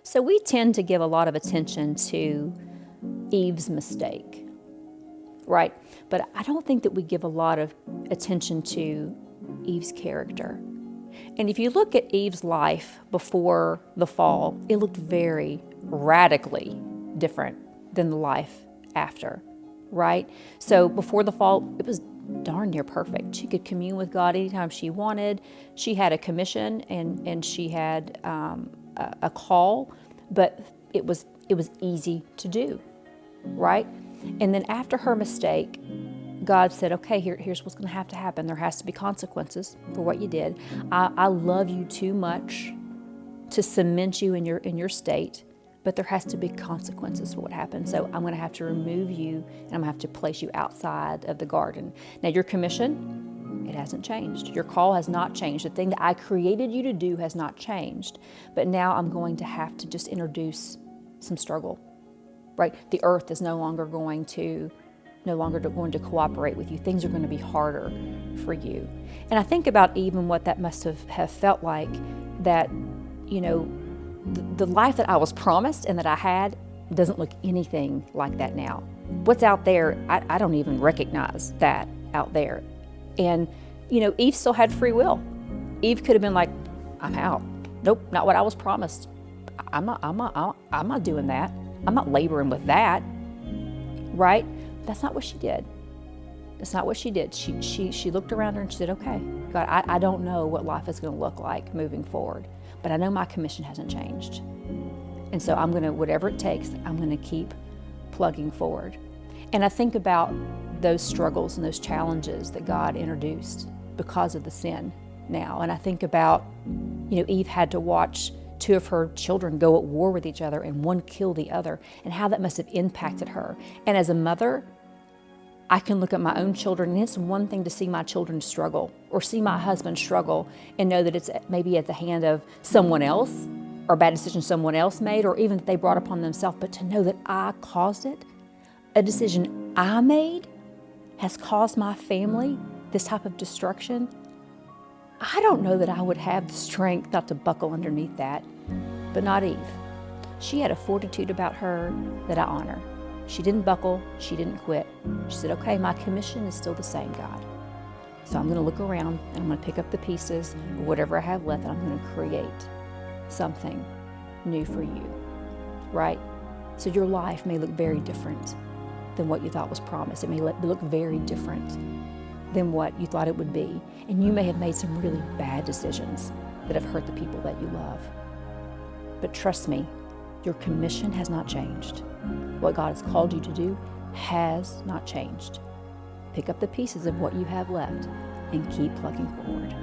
So we tend to give a lot of attention to Eve's mistake, right? But I don't think that we give a lot of attention to Eve's character. And if you look at Eve's life before the fall, it looked very radically different than the life after, right? So before the fall, it was darn near perfect. She could commune with God anytime she wanted. She had a commission and she had a call, but it was easy to do, right? And then after her mistake, God said, okay, here's what's going to have to happen. There has to be consequences for what you did. I love you too much to cement you in your state, but there has to be consequences for what happened. So I'm going to have to remove you, and I'm going to have to place you outside of the garden. Now, your commission, it hasn't changed. Your call has not changed. The thing that I created you to do has not changed. But now I'm going to have to just introduce some struggle, right? The earth is no longer going to cooperate with you. Things are going to be harder for you. And I think about even what that must have felt like, that, the life that I was promised and that I had doesn't look anything like that now. What's out there, I don't even recognize that out there. And, Eve still had free will. Eve could have been like, I'm out. Nope, not what I was promised. I'm not doing that. I'm not laboring with that, right? That's not what she did. That's not what she did. She looked around her and she said, okay, God, I don't know what life is going to look like moving forward, but I know my commission hasn't changed. And so I'm going to, whatever it takes, I'm going to keep plugging forward. And I think about those struggles and those challenges that God introduced because of the sin now. And I think about, Eve had to watch two of her children go at war with each other and one kill the other, and how that must have impacted her. And as a mother, I can look at my own children, and it's one thing to see my children struggle or see my husband struggle and know that it's maybe at the hand of someone else or a bad decision someone else made, or even that they brought upon themselves, but to know that I caused it, a decision I made has caused my family this type of destruction. I don't know that I would have the strength not to buckle underneath that, but not Eve. She had a fortitude about her that I honor. She didn't buckle, she didn't quit. She said, okay, my commission is still the same, God. So I'm going to look around and I'm going to pick up the pieces or whatever I have left, and I'm going to create something new for you, right? So your life may look very different than what you thought was promised. It may look very different than what you thought it would be. And you may have made some really bad decisions that have hurt the people that you love. But trust me, your commission has not changed. What God has called you to do has not changed. Pick up the pieces of what you have left and keep plugging forward.